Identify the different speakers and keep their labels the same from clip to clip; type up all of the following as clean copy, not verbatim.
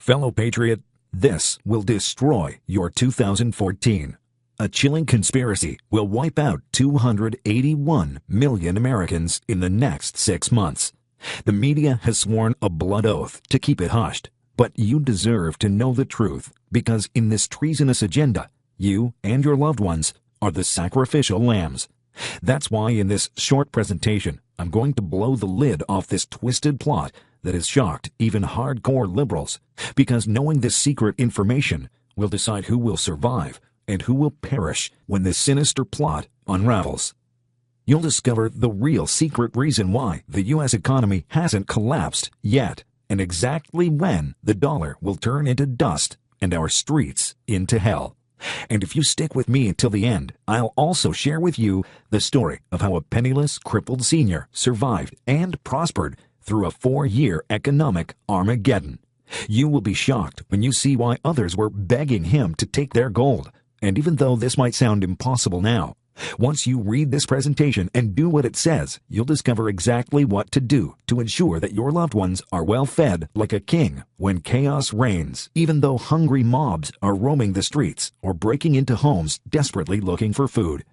Speaker 1: Fellow patriot, this will destroy your 2014. A chilling conspiracy will wipe out 281 million Americans in the next 6 months. The media has sworn a blood oath to keep it hushed, but you deserve to know the truth because in this treasonous agenda, you and your loved ones are the sacrificial lambs. That's why in this short presentation, I'm going to blow the lid off this twisted plot that has shocked even hardcore liberals, because knowing this secret information will decide who will survive and who will perish when this sinister plot unravels. You'll discover the real secret reason why the U.S. economy hasn't collapsed yet, and exactly when the dollar will turn into dust and our streets into hell. And if you stick with me until the end, I'll also share with you the story of how a penniless, crippled senior survived and prospered through a 4-year economic Armageddon. You will be shocked when you see why others were begging him to take their gold. And even though this might sound impossible now, once you read this presentation and do what it says, you'll discover exactly what to do to ensure that your loved ones are well fed like a king when chaos reigns, even though hungry mobs are roaming the streets or breaking into homes desperately looking for food.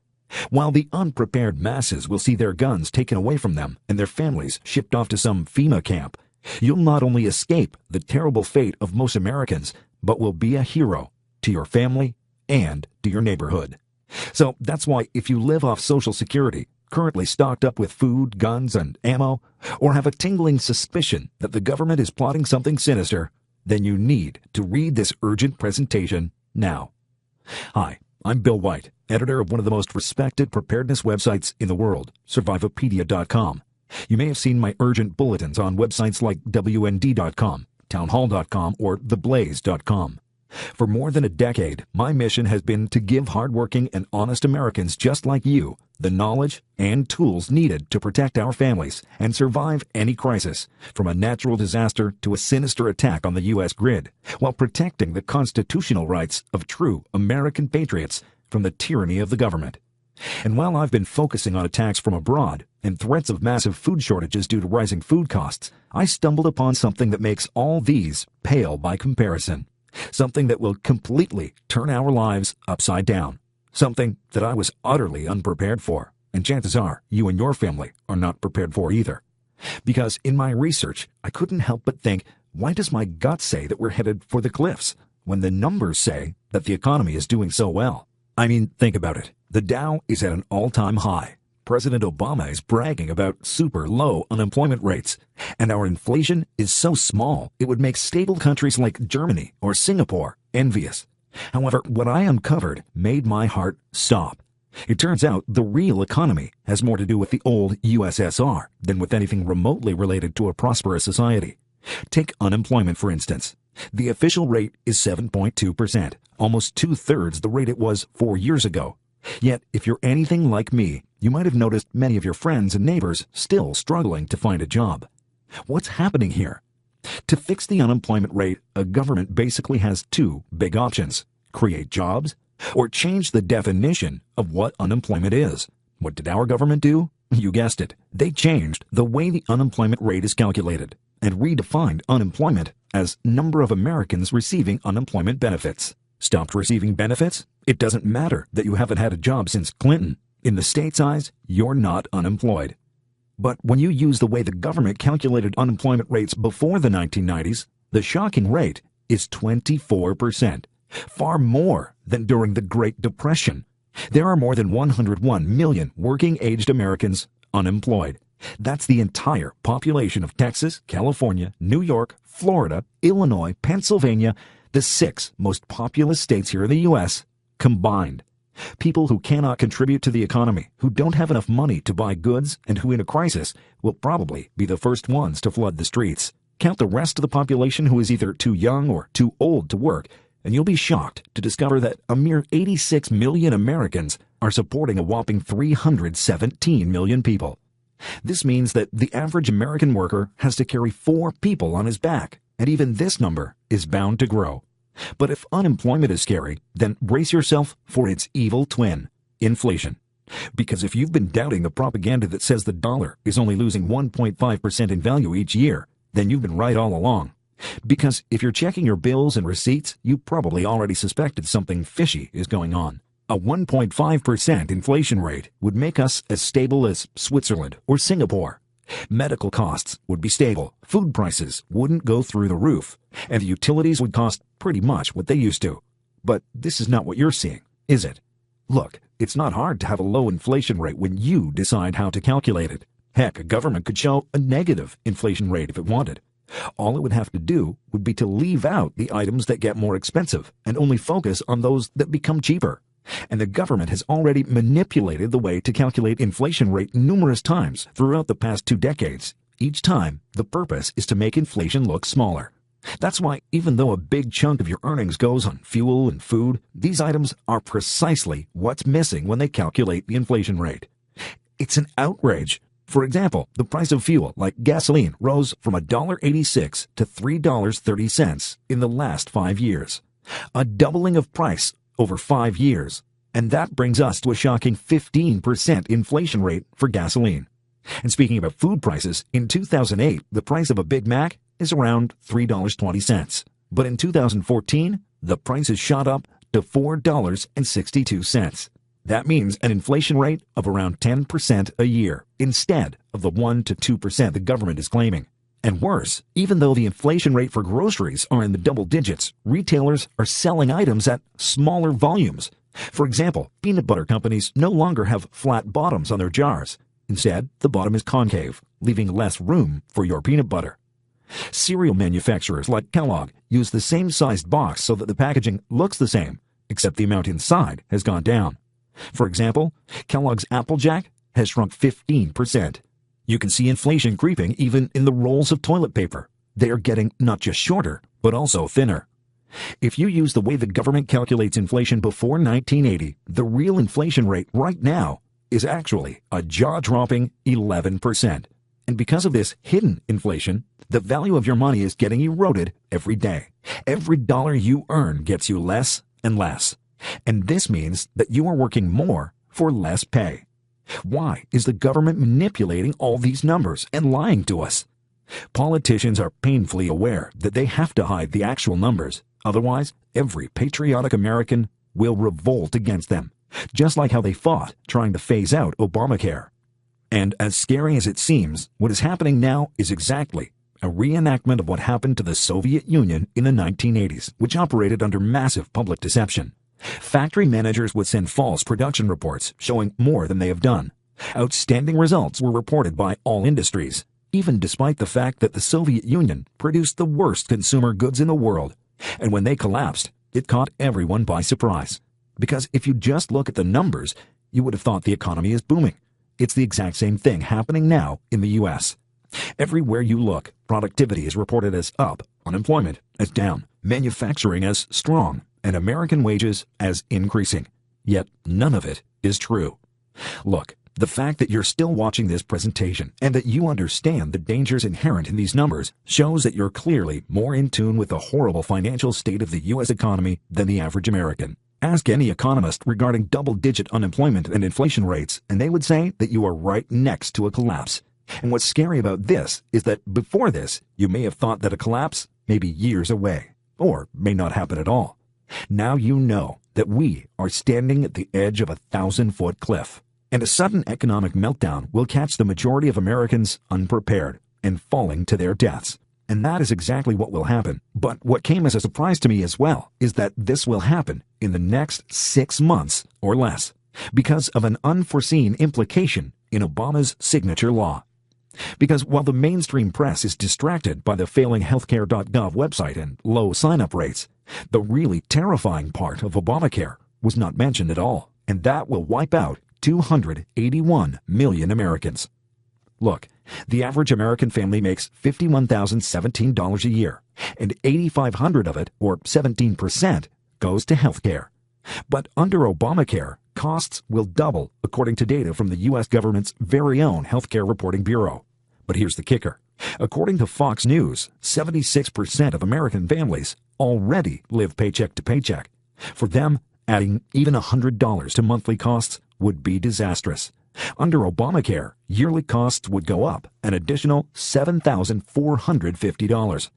Speaker 1: While the unprepared masses will see their guns taken away from them and their families shipped off to some FEMA camp, you'll not only escape the terrible fate of most Americans, but will be a hero to your family and to your neighborhood. So that's why if you live off Social Security, currently stocked up with food, guns, and ammo, or have a tingling suspicion that the government is plotting something sinister, then you need to read this urgent presentation now. Hi, I'm Bill White, editor of one of the most respected preparedness websites in the world, Survivopedia.com. You may have seen my urgent bulletins on websites like WND.com, Townhall.com, or TheBlaze.com. For more than a decade, my mission has been to give hardworking and honest Americans just like you the knowledge and tools needed to protect our families and survive any crisis, from a natural disaster to a sinister attack on the U.S. grid, while protecting the constitutional rights of true American patriots from the tyranny of the government. And while I've been focusing on attacks from abroad and threats of massive food shortages due to rising food costs, I stumbled upon something that makes all these pale by comparison. Something that will completely turn our lives upside down. Something that I was utterly unprepared for, and chances are you and your family are not prepared for either. Because in my research, I couldn't help but think, why does my gut say that we're headed for the cliffs when the numbers say that the economy is doing so well? I mean, think about it. The Dow is at an all-time high. President Obama is bragging about super low unemployment rates, and our inflation is so small it would make stable countries like Germany or Singapore envious. However, what I uncovered made my heart stop. It turns out the real economy has more to do with the old USSR than with anything remotely related to a prosperous society. Take unemployment, for instance. The official rate is 7.2%, almost 2/3 the rate it was 4 years ago. Yet, if you're anything like me, you might have noticed many of your friends and neighbors still struggling to find a job. What's happening here? To fix the unemployment rate, a government basically has two big options: create jobs or change the definition of what unemployment is. What did our government do? You guessed it. They changed the way the unemployment rate is calculated and redefined unemployment as number of Americans receiving unemployment benefits. Stopped receiving benefits? It doesn't matter that you haven't had a job since Clinton. In the state's eyes, you're not unemployed. But when you use the way the government calculated unemployment rates before the 1990s, the shocking rate is 24%, far more than during the Great Depression. There are more than 101 million working-aged Americans unemployed. That's the entire population of Texas, California, New York, Florida, Illinois, Pennsylvania, the 6 most populous states here in the U.S. combined. People who cannot contribute to the economy, who don't have enough money to buy goods, and who in a crisis will probably be the first ones to flood the streets. Count the rest of the population who is either too young or too old to work, and you'll be shocked to discover that a mere 86 million Americans are supporting a whopping 317 million people. This means that the average American worker has to carry 4 people on his back, and even this number is bound to grow. But if unemployment is scary, then brace yourself for its evil twin, inflation. Because if you've been doubting the propaganda that says the dollar is only losing 1.5% in value each year, then you've been right all along. Because if you're checking your bills and receipts, you probably already suspected something fishy is going on. A 1.5% inflation rate would make us as stable as Switzerland or Singapore. Medical costs would be stable, food prices wouldn't go through the roof, and the utilities would cost pretty much what they used to. But this is not what you're seeing, is it? Look, it's not hard to have a low inflation rate when you decide how to calculate it. Heck, a government could show a negative inflation rate if it wanted. All it would have to do would be to leave out the items that get more expensive and only focus on those that become cheaper. And the government has already manipulated the way to calculate inflation rate numerous times throughout the past 2 decades. Each time, the purpose is to make inflation look smaller. That's why even though a big chunk of your earnings goes on fuel and food, these items are precisely what's missing when they calculate the inflation rate. It's an outrage. For example, the price of fuel, like gasoline, rose from $1.86 to $3.30 in the last 5 years. A doubling of price over 5 years. And that brings us to a shocking 15% inflation rate for gasoline. And speaking about food prices, in 2008, the price of a Big Mac is around $3.20. But in 2014, the price has shot up to $4.62. That means an inflation rate of around 10% a year, instead of the 1 to 2% the government is claiming. And worse, even though the inflation rate for groceries are in the double digits, retailers are selling items at smaller volumes. For example, peanut butter companies no longer have flat bottoms on their jars. Instead, the bottom is concave, leaving less room for your peanut butter. Cereal manufacturers like Kellogg use the same sized box so that the packaging looks the same, except the amount inside has gone down. For example, Kellogg's Applejack has shrunk 15%. You can see inflation creeping even in the rolls of toilet paper. They are getting not just shorter, but also thinner. If you use the way the government calculates inflation before 1980, the real inflation rate right now is actually a jaw-dropping 11%. And because of this hidden inflation, the value of your money is getting eroded every day. Every dollar you earn gets you less and less. And this means that you are working more for less pay. Why is the government manipulating all these numbers and lying to us? Politicians are painfully aware that they have to hide the actual numbers. Otherwise, every patriotic American will revolt against them, just like how they fought trying to phase out Obamacare. And as scary as it seems, what is happening now is exactly a reenactment of what happened to the Soviet Union in the 1980s, which operated under massive public deception. Factory managers would send false production reports showing more than they have done. Outstanding results were reported by all industries, even despite the fact that the Soviet Union produced the worst consumer goods in the world. And when they collapsed, it caught everyone by surprise. Because if you just look at the numbers, you would have thought the economy is booming. It's the exact same thing happening now in the U.S. Everywhere you look, productivity is reported as up, unemployment as down, manufacturing as strong, and American wages as increasing. Yet none of it is true. Look, the fact that you're still watching this presentation and that you understand the dangers inherent in these numbers shows that you're clearly more in tune with the horrible financial state of the U.S. economy than the average American. Ask any economist regarding double-digit unemployment and inflation rates, and they would say that you are right next to a collapse. And what's scary about this is that before this, you may have thought that a collapse may be years away, or may not happen at all. Now you know that we are standing at the edge of a 1,000-foot cliff, and a sudden economic meltdown will catch the majority of Americans unprepared and falling to their deaths. And that is exactly what will happen. But what came as a surprise to me as well is that this will happen in the next 6 months or less, because of an unforeseen implication in Obama's signature law. Because while the mainstream press is distracted by the failing healthcare.gov website and low sign-up rates, the really terrifying part of Obamacare was not mentioned at all, and that will wipe out 281 million Americans. Look, the average American family makes $51,017 a year, and $8,500 of it, or 17%, goes to healthcare. But under Obamacare, costs will double according to data from the U.S. government's very own Healthcare Reporting Bureau. But here's the kicker. According to Fox News, 76% of American families already live paycheck to paycheck. For them, adding even $100 to monthly costs would be disastrous. Under Obamacare, yearly costs would go up an additional $7,450.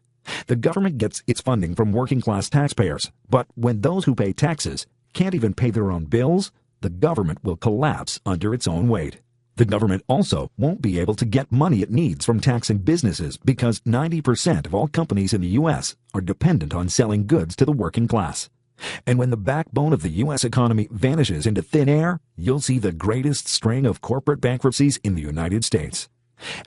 Speaker 1: The government gets its funding from working-class taxpayers, but when those who pay taxes can't even pay their own bills, the government will collapse under its own weight. The government also won't be able to get money it needs from taxing businesses because 90% of all companies in the U.S. are dependent on selling goods to the working class. And when the backbone of the U.S. economy vanishes into thin air, you'll see the greatest string of corporate bankruptcies in the United States.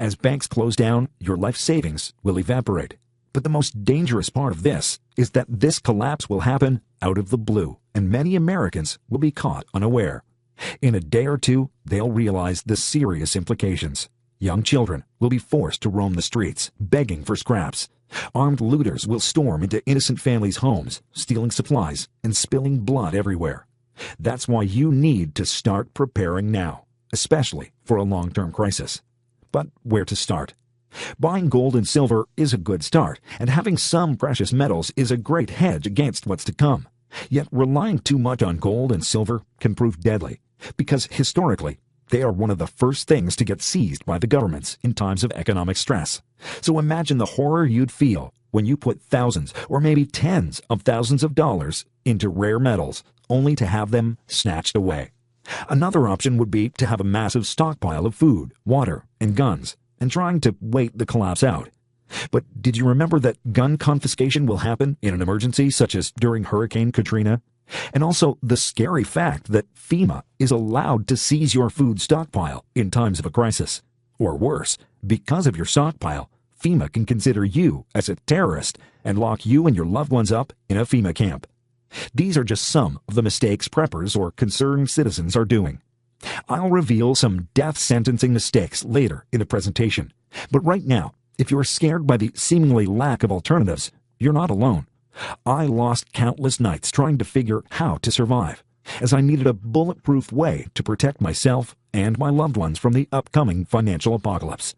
Speaker 1: As banks close down, your life savings will evaporate. But the most dangerous part of this is that this collapse will happen out of the blue, and many Americans will be caught unaware. In a day or two, they'll realize the serious implications. Young children will be forced to roam the streets, begging for scraps. Armed looters will storm into innocent families' homes, stealing supplies and spilling blood everywhere. That's why you need to start preparing now, especially for a long-term crisis. But where to start? Buying gold and silver is a good start, and having some precious metals is a great hedge against what's to come. Yet relying too much on gold and silver can prove deadly, because historically, they are one of the first things to get seized by the governments in times of economic stress. So imagine the horror you'd feel when you put thousands or maybe tens of thousands of dollars into rare metals, only to have them snatched away. Another option would be to have a massive stockpile of food, water, and guns, and trying to wait the collapse out. But did you remember that gun confiscation will happen in an emergency such as during Hurricane Katrina? And also the scary fact that FEMA is allowed to seize your food stockpile in times of a crisis. Or worse, because of your stockpile, FEMA can consider you as a terrorist and lock you and your loved ones up in a FEMA camp. These are just some of the mistakes preppers or concerned citizens are doing. I'll reveal some death sentencing mistakes later in the presentation. But right now, if you're scared by the seemingly lack of alternatives, you're not alone. I lost countless nights trying to figure how to survive, as I needed a bulletproof way to protect myself and my loved ones from the upcoming financial apocalypse.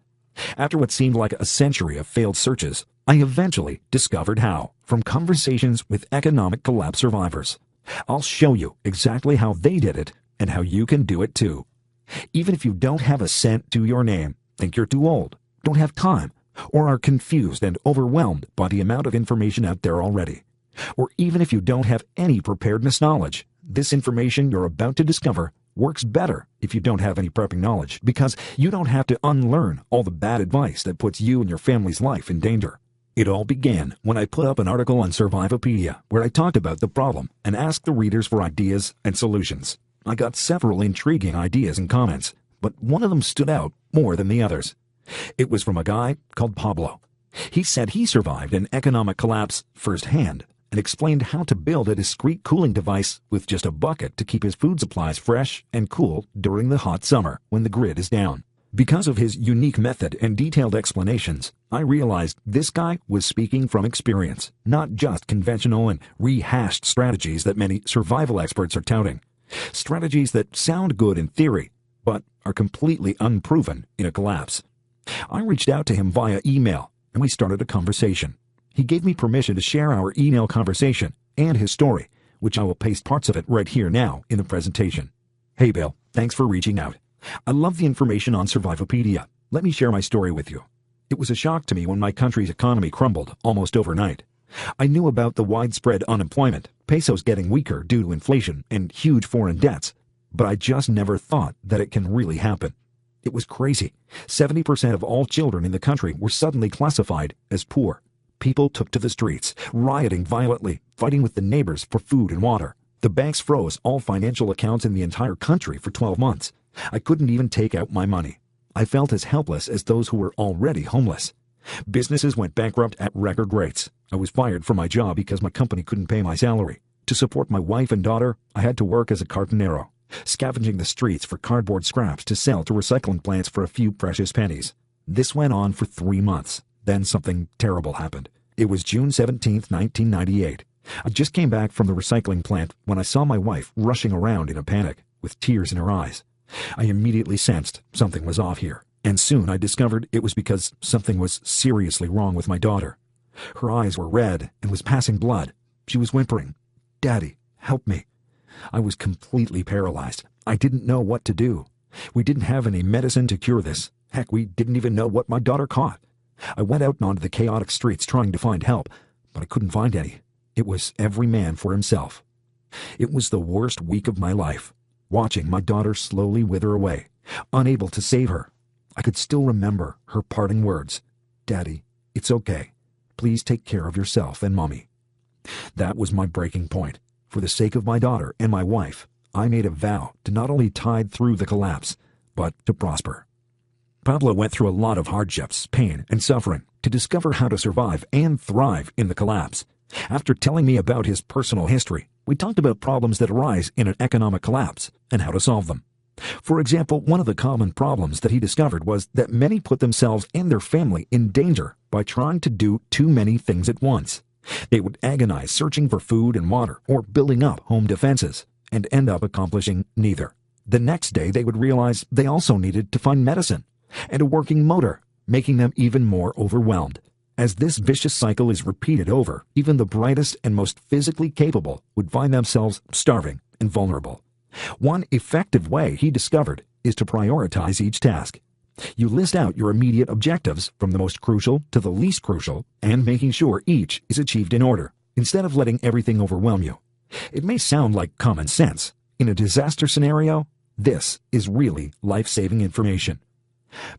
Speaker 1: After what seemed like a century of failed searches, I eventually discovered how, from conversations with economic collapse survivors. I'll show you exactly how they did it and how you can do it too. Even if you don't have a cent to your name, think you're too old, don't have time, or are confused and overwhelmed by the amount of information out there already. Or even if you don't have any preparedness knowledge, this information you're about to discover works better if you don't have any prepping knowledge, because you don't have to unlearn all the bad advice that puts you and your family's life in danger. It all began when I put up an article on Survivopedia where I talked about the problem and asked the readers for ideas and solutions. I got several intriguing ideas and comments, but one of them stood out more than the others. It was from a guy called Pablo. He said he survived an economic collapse firsthand and explained how to build a discreet cooling device with just a bucket to keep his food supplies fresh and cool during the hot summer when the grid is down. Because of his unique method and detailed explanations, I realized this guy was speaking from experience, not just conventional and rehashed strategies that many survival experts are touting. Strategies that sound good in theory, but are completely unproven in a collapse. I reached out to him via email, and we started a conversation. He gave me permission to share our email conversation and his story, which I will paste parts of it right here now in the presentation. Hey Bill, thanks for reaching out. I love the information on Survivopedia. Let me share my story with you. It was a shock to me when my country's economy crumbled almost overnight. I knew about the widespread unemployment, pesos getting weaker due to inflation, and huge foreign debts, but I just never thought that it can really happen. It was crazy. 70% of all children in the country were suddenly classified as poor. People took to the streets, rioting violently, fighting with the neighbors for food and water. The banks froze all financial accounts in the entire country for 12 months. I couldn't even take out my money. I felt as helpless as those who were already homeless. Businesses went bankrupt at record rates. I was fired from my job because my company couldn't pay my salary. To support my wife and daughter, I had to work as a cartonero, scavenging the streets for cardboard scraps to sell to recycling plants for a few precious pennies. This went on for 3 months. Then something terrible happened. It was June 17th, 1998. I just came back from the recycling plant when I saw my wife rushing around in a panic, with tears in her eyes. I immediately sensed something was off here, and soon I discovered it was because something was seriously wrong with my daughter. Her eyes were red and was passing blood. She was whimpering, "Daddy, help me." I was completely paralyzed. I didn't know what to do. We didn't have any medicine to cure this. Heck, we didn't even know what my daughter caught. I went out onto the chaotic streets trying to find help, but I couldn't find any. It was every man for himself. It was the worst week of my life, watching my daughter slowly wither away, unable to save her. I could still remember her parting words, "Daddy, it's okay. Please take care of yourself and Mommy." That was my breaking point. For the sake of my daughter and my wife, I made a vow to not only tide through the collapse, but to prosper. Pablo went through a lot of hardships, pain, and suffering to discover how to survive and thrive in the collapse. After telling me about his personal history, we talked about problems that arise in an economic collapse and how to solve them. For example, one of the common problems that he discovered was that many put themselves and their family in danger by trying to do too many things at once. They would agonize searching for food and water or building up home defenses and end up accomplishing neither. The next day they would realize they also needed to find medicine and a working motor, making them even more overwhelmed. As this vicious cycle is repeated over, even the brightest and most physically capable would find themselves starving and vulnerable. One effective way he discovered is to prioritize each task. You list out your immediate objectives from the most crucial to the least crucial and making sure each is achieved in order, instead of letting everything overwhelm you. It may sound like common sense. In a disaster scenario, this is really life-saving information.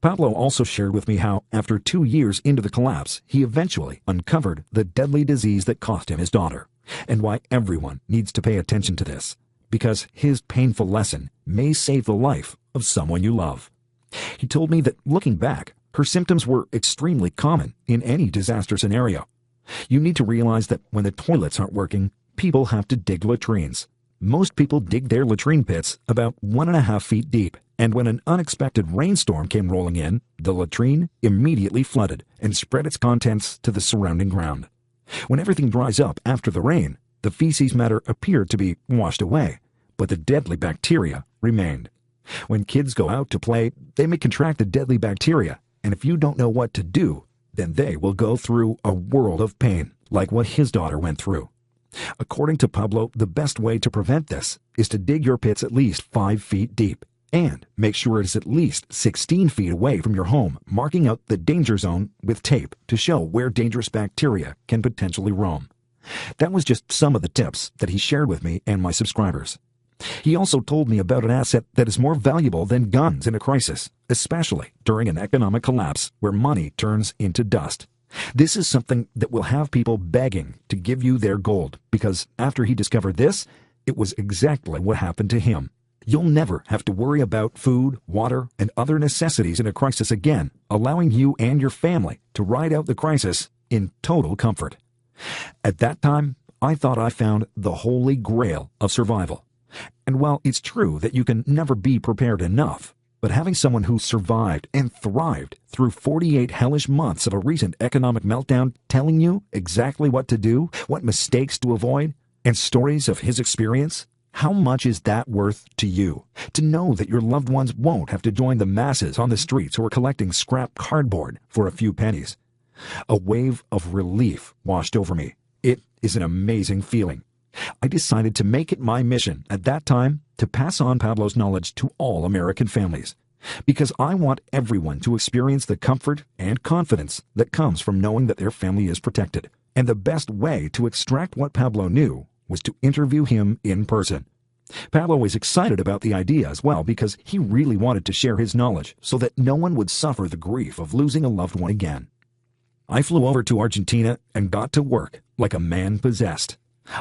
Speaker 1: Pablo also shared with me how, after 2 years into the collapse, he eventually uncovered the deadly disease that cost him his daughter, and why everyone needs to pay attention to this, because his painful lesson may save the life of someone you love. He told me that, looking back, her symptoms were extremely common in any disaster scenario. You need to realize that when the toilets aren't working, people have to dig latrines. Most people dig their latrine pits about 1.5 feet deep, and when an unexpected rainstorm came rolling in, the latrine immediately flooded and spread its contents to the surrounding ground. When everything dries up after the rain, the feces matter appeared to be washed away, but the deadly bacteria remained. When kids go out to play, they may contract the deadly bacteria, and if you don't know what to do, then they will go through a world of pain, like what his daughter went through. According to Pablo, the best way to prevent this is to dig your pits at least 5 feet deep, and make sure it is at least 16 feet away from your home, marking out the danger zone with tape to show where dangerous bacteria can potentially roam. That was just some of the tips that he shared with me and my subscribers. He also told me about an asset that is more valuable than guns in a crisis, especially during an economic collapse where money turns into dust. This is something that will have people begging to give you their gold, because after he discovered this, it was exactly what happened to him. You'll never have to worry about food, water, and other necessities in a crisis again, allowing you and your family to ride out the crisis in total comfort. At that time, I thought I found the holy grail of survival. And while it's true that you can never be prepared enough, but having someone who survived and thrived through 48 hellish months of a recent economic meltdown telling you exactly what to do, what mistakes to avoid, and stories of his experience, how much is that worth to you? To know that your loved ones won't have to join the masses on the streets who are collecting scrap cardboard for a few pennies. A wave of relief washed over me. It is an amazing feeling. I decided to make it my mission at that time to pass on Pablo's knowledge to all American families, because I want everyone to experience the comfort and confidence that comes from knowing that their family is protected. And the best way to extract what Pablo knew was to interview him in person. Pablo was excited about the idea as well, because he really wanted to share his knowledge so that no one would suffer the grief of losing a loved one again. I flew over to Argentina and got to work like a man possessed.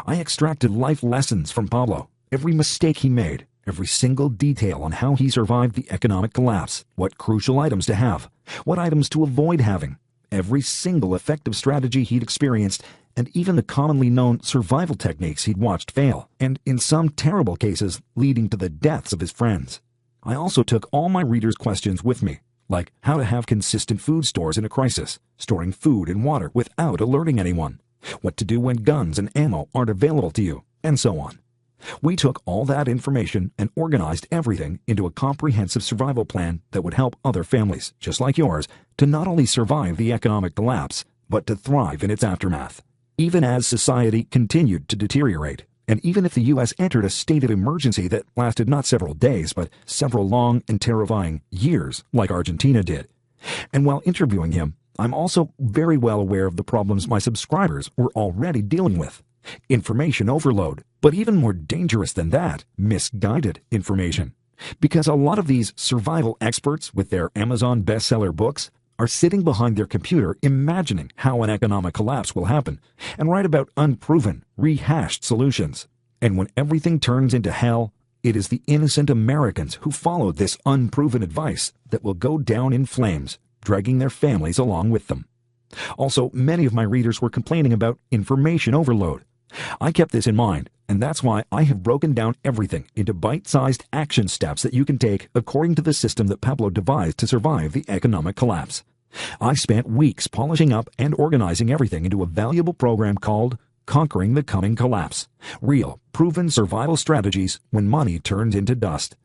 Speaker 1: I extracted life lessons from Pablo, every mistake he made, every single detail on how he survived the economic collapse, what crucial items to have, what items to avoid having, every single effective strategy he'd experienced, and even the commonly known survival techniques he'd watched fail, and in some terrible cases leading to the deaths of his friends. I also took all my readers' questions with me, like how to have consistent food stores in a crisis, storing food and water without alerting anyone, what to do when guns and ammo aren't available to you, and so on. We took all that information and organized everything into a comprehensive survival plan that would help other families, just like yours, to not only survive the economic collapse, but to thrive in its aftermath. Even as society continued to deteriorate, and even if the U.S. entered a state of emergency that lasted not several days, but several long and terrifying years, like Argentina did. And while interviewing him, I'm also very well aware of the problems my subscribers were already dealing with. Information overload, but even more dangerous than that, misguided information. Because a lot of these survival experts with their Amazon bestseller books are sitting behind their computer imagining how an economic collapse will happen and write about unproven, rehashed solutions. And when everything turns into hell, it is the innocent Americans who followed this unproven advice that will go down in flames, dragging their families along with them. Also, many of my readers were complaining about information overload. I kept this in mind, and that's why I have broken down everything into bite-sized action steps that you can take according to the system that Pablo devised to survive the economic collapse. I spent weeks polishing up and organizing everything into a valuable program called Conquering the Coming Collapse. Real, proven survival strategies when money turns into dust.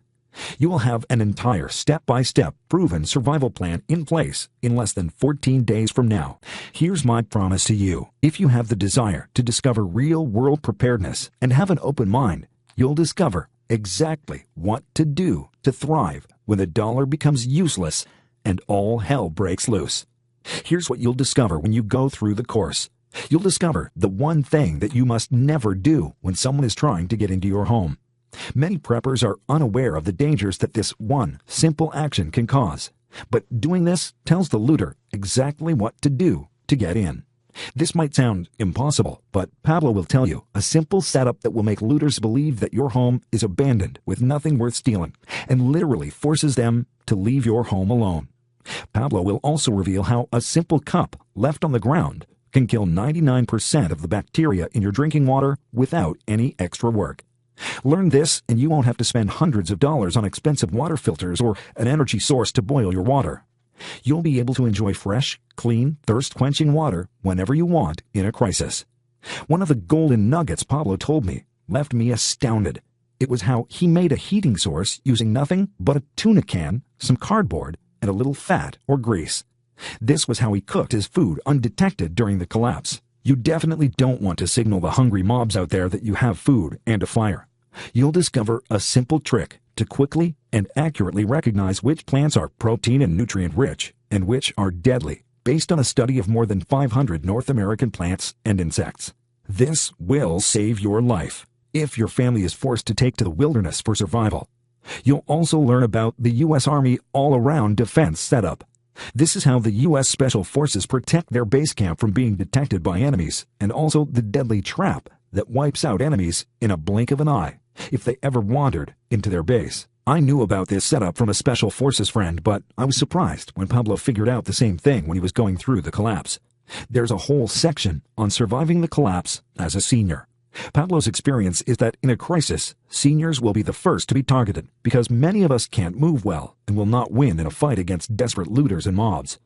Speaker 1: You will have an entire step-by-step proven survival plan in place in less than 14 days from now. Here's my promise to you. If you have the desire to discover real-world preparedness and have an open mind, you'll discover exactly what to do to thrive when the dollar becomes useless and all hell breaks loose. Here's what you'll discover when you go through the course. You'll discover the one thing that you must never do when someone is trying to get into your home. Many preppers are unaware of the dangers that this one simple action can cause, but doing this tells the looter exactly what to do to get in. This might sound impossible, but Pablo will tell you a simple setup that will make looters believe that your home is abandoned with nothing worth stealing, and literally forces them to leave your home alone. Pablo will also reveal how a simple cup left on the ground can kill 99% of the bacteria in your drinking water without any extra work. Learn this and you won't have to spend hundreds of dollars on expensive water filters or an energy source to boil your water. You'll be able to enjoy fresh, clean, thirst-quenching water whenever you want in a crisis. One of the golden nuggets Pablo told me left me astounded. It was how he made a heating source using nothing but a tuna can, some cardboard, and a little fat or grease. This was how he cooked his food undetected during the collapse. You definitely don't want to signal the hungry mobs out there that you have food and a fire. You'll discover a simple trick to quickly and accurately recognize which plants are protein and nutrient rich and which are deadly, based on a study of more than 500 North American plants and insects. This will save your life if your family is forced to take to the wilderness for survival. You'll also learn about the U.S. Army all-around defense setup. This is how the U.S. Special Forces protect their base camp from being detected by enemies, and also the deadly trap that wipes out enemies in a blink of an eye if they ever wandered into their base. I knew about this setup from a Special Forces friend, but I was surprised when Pablo figured out the same thing when he was going through the collapse. There's a whole section on surviving the collapse as a senior. Pablo's experience is that in a crisis, seniors will be the first to be targeted because many of us can't move well and will not win in a fight against desperate looters and mobs.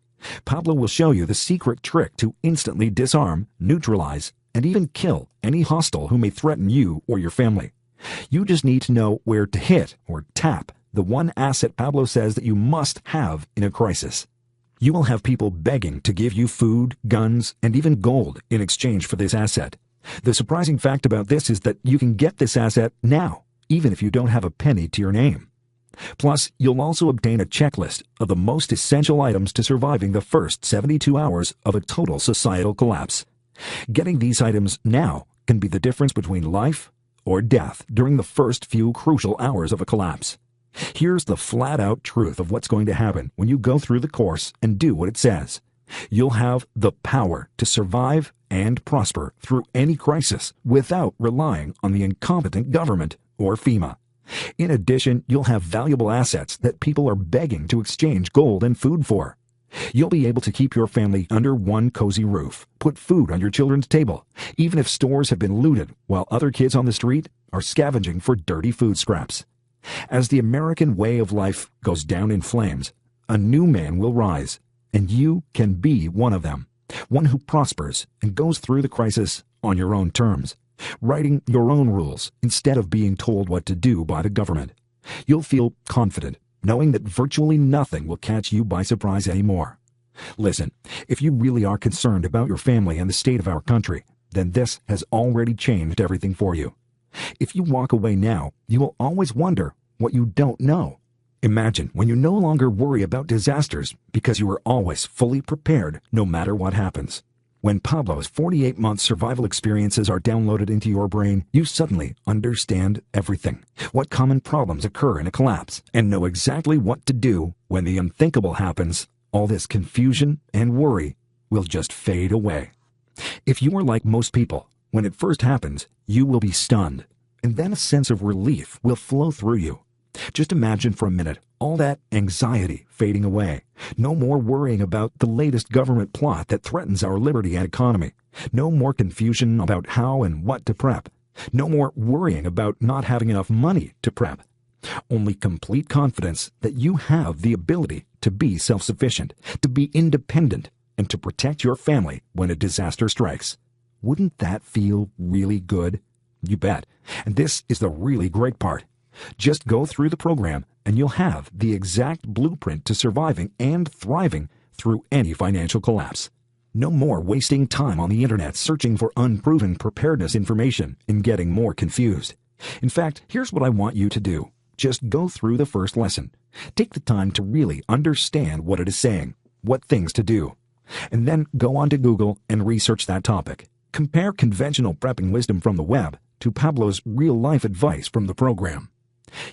Speaker 1: Pablo will show you the secret trick to instantly disarm, neutralize, and even kill any hostile who may threaten you or your family. You just need to know where to hit or tap the one asset Pablo says that you must have in a crisis. You will have people begging to give you food, guns, and even gold in exchange for this asset. The surprising fact about this is that you can get this asset now, even if you don't have a penny to your name. Plus, you'll also obtain a checklist of the most essential items to surviving the first 72 hours of a total societal collapse. Getting these items now can be the difference between life or death during the first few crucial hours of a collapse. Here's the flat-out truth of what's going to happen when you go through the course and do what it says. You'll have the power to survive and prosper through any crisis without relying on the incompetent government or FEMA. In addition, you'll have valuable assets that people are begging to exchange gold and food for. You'll be able to keep your family under one cozy roof, put food on your children's table, even if stores have been looted while other kids on the street are scavenging for dirty food scraps. As the American way of life goes down in flames, a new man will rise, and you can be one of them, one who prospers and goes through the crisis on your own terms, writing your own rules instead of being told what to do by the government. You'll feel confident, knowing that virtually nothing will catch you by surprise anymore. Listen, if you really are concerned about your family and the state of our country, then this has already changed everything for you. If you walk away now, you will always wonder what you don't know. Imagine when you no longer worry about disasters because you are always fully prepared no matter what happens. When Pablo's 48-month survival experiences are downloaded into your brain, you suddenly understand everything, what common problems occur in a collapse, and know exactly what to do when the unthinkable happens. All this confusion and worry will just fade away. If you are like most people, when it first happens, you will be stunned, and then a sense of relief will flow through you. Just imagine for a minute all that anxiety fading away. No more worrying about the latest government plot that threatens our liberty and economy. No more confusion about how and what to prep. No more worrying about not having enough money to prep. Only complete confidence that you have the ability to be self-sufficient, to be independent, and to protect your family when a disaster strikes. Wouldn't that feel really good? You bet. And this is the really great part. Just go through the program and you'll have the exact blueprint to surviving and thriving through any financial collapse. No more wasting time on the internet searching for unproven preparedness information and getting more confused. In fact, here's what I want you to do. Just go through the first lesson. Take the time to really understand what it is saying, what things to do. And then go on to Google and research that topic. Compare conventional prepping wisdom from the web to Pablo's real-life advice from the program.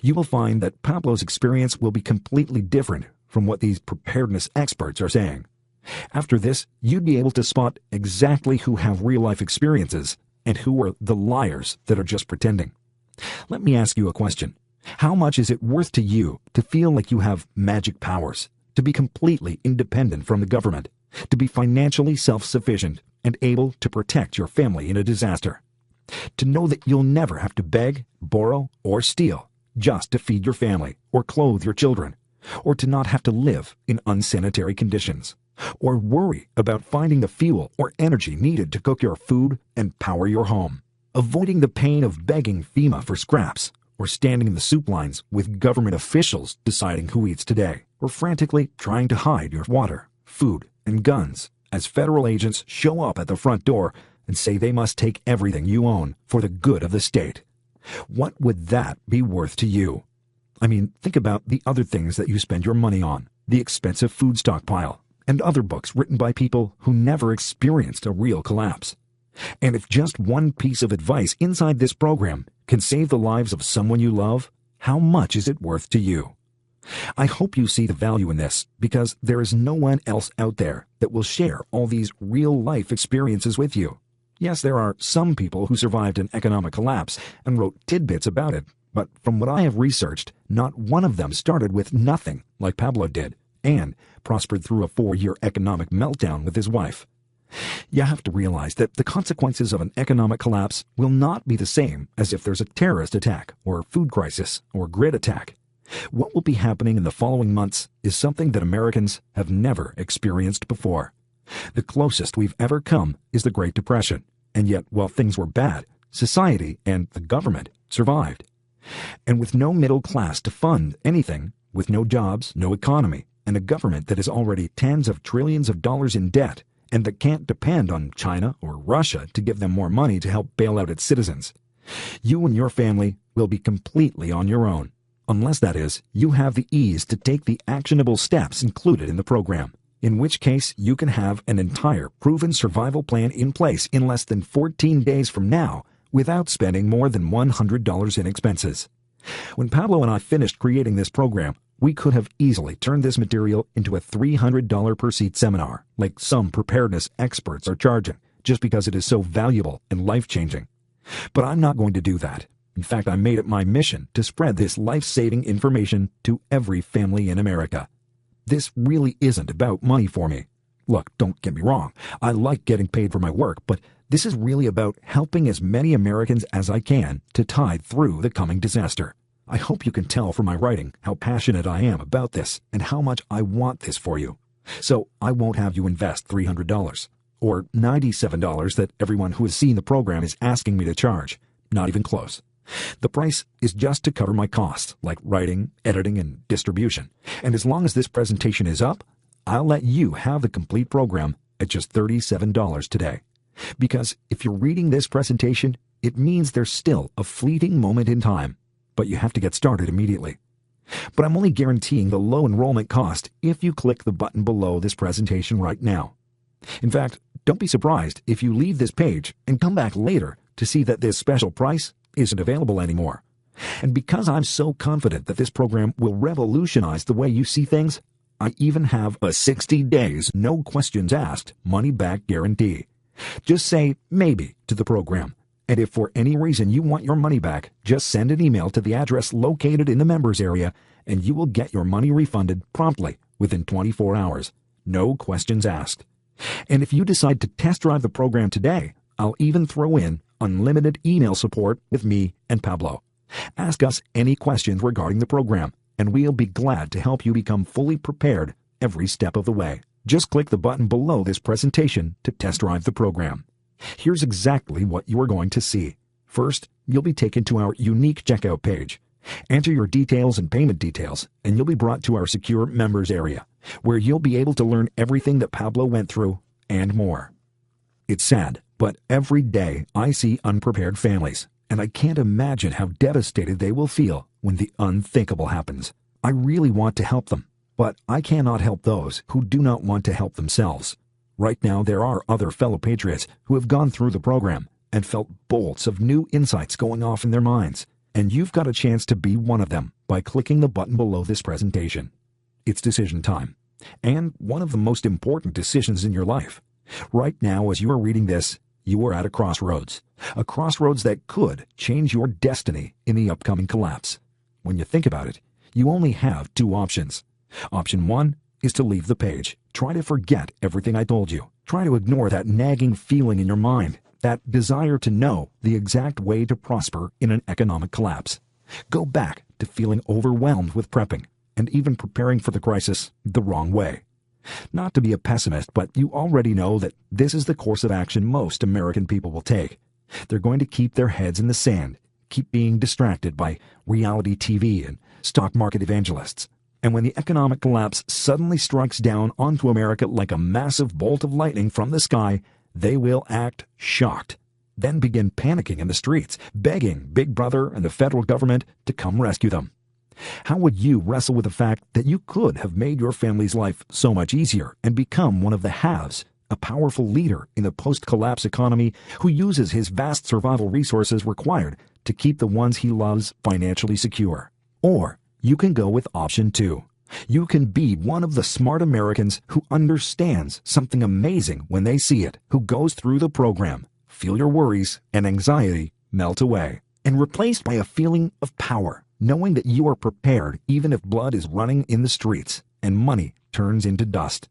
Speaker 1: You will find that Pablo's experience will be completely different from what these preparedness experts are saying. After this, you'd be able to spot exactly who have real-life experiences and who are the liars that are just pretending. Let me ask you a question. How much is it worth to you to feel like you have magic powers, to be completely independent from the government, to be financially self-sufficient and able to protect your family in a disaster? To know that you'll never have to beg, borrow, or steal just to feed your family or clothe your children, or to not have to live in unsanitary conditions, or worry about finding the fuel or energy needed to cook your food and power your home, avoiding the pain of begging FEMA for scraps, or standing in the soup lines with government officials deciding who eats today, or frantically trying to hide your water, food, and guns as federal agents show up at the front door and say they must take everything you own for the good of the state. What would that be worth to you? I mean, think about the other things that you spend your money on, the expensive food stockpile, and other books written by people who never experienced a real collapse. And if just one piece of advice inside this program can save the lives of someone you love, how much is it worth to you? I hope you see the value in this, because there is no one else out there that will share all these real-life experiences with you. Yes, there are some people who survived an economic collapse and wrote tidbits about it, but from what I have researched, not one of them started with nothing like Pablo did and prospered through a 4-year economic meltdown with his wife. You have to realize that the consequences of an economic collapse will not be the same as if there's a terrorist attack or food crisis or grid attack. What will be happening in the following months is something that Americans have never experienced before. The closest we've ever come is the Great Depression, and yet while things were bad, society and the government survived. And with no middle class to fund anything, with no jobs, no economy, and a government that is already tens of trillions of dollars in debt, and that can't depend on China or Russia to give them more money to help bail out its citizens, you and your family will be completely on your own, unless, that is, you have the ease to take the actionable steps included in the program, in which case you can have an entire proven survival plan in place in less than 14 days from now without spending more than $100 in expenses. When Pablo and I finished creating this program, we could have easily turned this material into a $300 per seat seminar, like some preparedness experts are charging, just because it is so valuable and life-changing. But I'm not going to do that. In fact, I made it my mission to spread this life-saving information to every family in America. This really isn't about money for me. Look, don't get me wrong. I like getting paid for my work, but this is really about helping as many Americans as I can to tide through the coming disaster. I hope you can tell from my writing how passionate I am about this and how much I want this for you. So I won't have you invest $300 or $97 that everyone who has seen the program is asking me to charge. Not even close. The price is just to cover my costs, like writing, editing, and distribution. And as long as this presentation is up, I'll let you have the complete program at just $37 today. Because if you're reading this presentation, it means there's still a fleeting moment in time, but you have to get started immediately. But I'm only guaranteeing the low enrollment cost if you click the button below this presentation right now. In fact, don't be surprised if you leave this page and come back later to see that this special price isn't available anymore. And because I'm so confident that this program will revolutionize the way you see things, I even have a 60 days, no questions asked, money-back guarantee. Just say maybe to the program. And if for any reason you want your money back, just send an email to the address located in the members area, and you will get your money refunded promptly within 24 hours. No questions asked. And if you decide to test drive the program today, I'll even throw in unlimited email support with me and Pablo. Ask us any questions regarding the program, and we'll be glad to help you become fully prepared every step of the way. Just click the button below this presentation to test drive the program. Here's exactly what you are going to see. First, you'll be taken to our unique checkout page. Enter your details and payment details, and you'll be brought to our secure members area, where you'll be able to learn everything that Pablo went through and more. It's sad, but every day I see unprepared families, and I can't imagine how devastated they will feel when the unthinkable happens. I really want to help them, but I cannot help those who do not want to help themselves. Right now, there are other fellow patriots who have gone through the program and felt bolts of new insights going off in their minds, and you've got a chance to be one of them by clicking the button below this presentation. It's decision time, and one of the most important decisions in your life. Right now, as you are reading this, you are at a crossroads that could change your destiny in the upcoming collapse. When you think about it, you only have two options. Option one is to leave the page. Try to forget everything I told you. Try to ignore that nagging feeling in your mind, that desire to know the exact way to prosper in an economic collapse. Go back to feeling overwhelmed with prepping and even preparing for the crisis the wrong way. Not to be a pessimist, but you already know that this is the course of action most American people will take. They're going to keep their heads in the sand, keep being distracted by reality TV and stock market evangelists. And when the economic collapse suddenly strikes down onto America like a massive bolt of lightning from the sky, they will act shocked, then begin panicking in the streets, begging Big Brother and the federal government to come rescue them. How would you wrestle with the fact that you could have made your family's life so much easier and become one of the haves, a powerful leader in the post-collapse economy who uses his vast survival resources required to keep the ones he loves financially secure? Or you can go with option two. You can be one of the smart Americans who understands something amazing when they see it, who goes through the program, feel your worries and anxiety melt away, and replaced by a feeling of power, knowing that you are prepared even if blood is running in the streets and money turns into dust.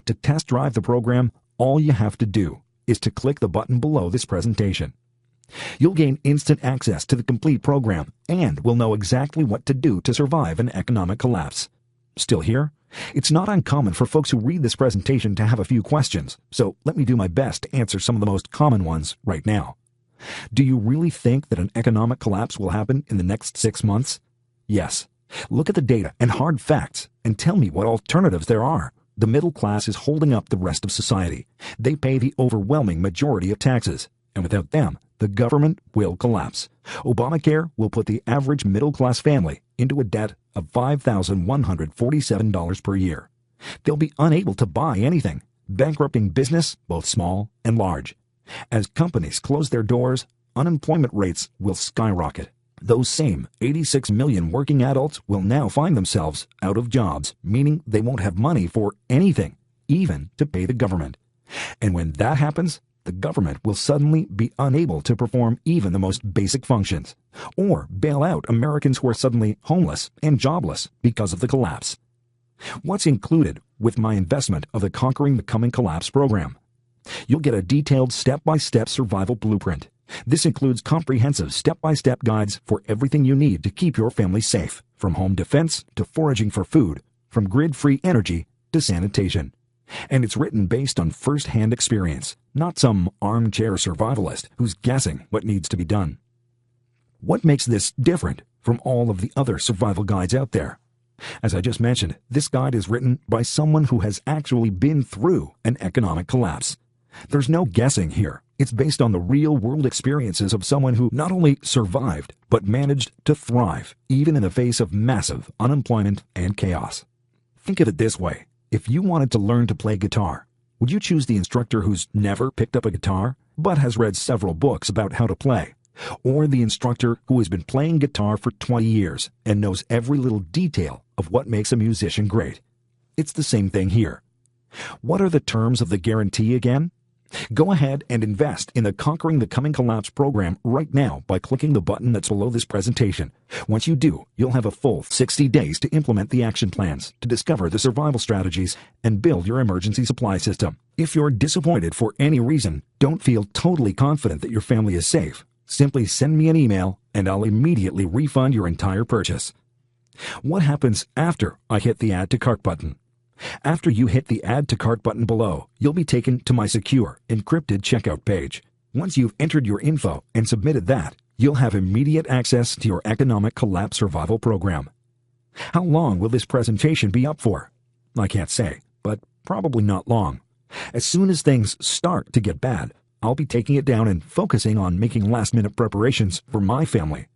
Speaker 1: To test drive the program, all you have to do is to click the button below this presentation. You'll gain instant access to the complete program and will know exactly what to do to survive an economic collapse. Still here? It's not uncommon for folks who read this presentation to have a few questions, so let me do my best to answer some of the most common ones right now. Do you really think that an economic collapse will happen in the next 6 months? Yes. Look at the data and hard facts and tell me what alternatives there are. The middle class is holding up the rest of society. They pay the overwhelming majority of taxes, and without them, the government will collapse. Obamacare will put the average middle-class family into a debt of $5,147 per year. They'll be unable to buy anything, bankrupting business, both small and large. As companies close their doors, unemployment rates will skyrocket. Those same 86 million working adults will now find themselves out of jobs, meaning they won't have money for anything, even to pay the government. And when that happens, the government will suddenly be unable to perform even the most basic functions, or bail out Americans who are suddenly homeless and jobless because of the collapse. What's included with my investment of the Conquering the Coming Collapse program? You'll get a detailed step-by-step survival blueprint. This includes comprehensive step-by-step guides for everything you need to keep your family safe, from home defense to foraging for food, from grid-free energy to sanitation. And it's written based on first-hand experience, not some armchair survivalist who's guessing what needs to be done. What makes this different from all of the other survival guides out there? As I just mentioned, this guide is written by someone who has actually been through an economic collapse. There's no guessing here. It's based on the real-world experiences of someone who not only survived, but managed to thrive, even in the face of massive unemployment and chaos. Think of it this way. If you wanted to learn to play guitar, would you choose the instructor who's never picked up a guitar, but has read several books about how to play? Or the instructor who has been playing guitar for 20 years and knows every little detail of what makes a musician great? It's the same thing here. What are the terms of the guarantee again? Go ahead and invest in the Conquering the Coming Collapse program right now by clicking the button that's below this presentation. Once you do, you'll have a full 60 days to implement the action plans, to discover the survival strategies, and build your emergency supply system. If you're disappointed for any reason, don't feel totally confident that your family is safe. Simply send me an email and I'll immediately refund your entire purchase. What happens after I hit the Add to Cart button? After you hit the Add to Cart button below, you'll be taken to my secure, encrypted checkout page. Once you've entered your info and submitted that, you'll have immediate access to your Economic Collapse Survival Program. How long will this presentation be up for? I can't say, but probably not long. As soon as things start to get bad, I'll be taking it down and focusing on making last-minute preparations for my family.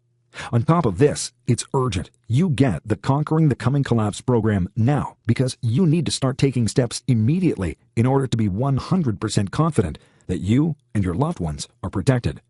Speaker 1: On top of this, it's urgent. You get the Conquering the Coming Collapse program now because you need to start taking steps immediately in order to be 100% confident that you and your loved ones are protected.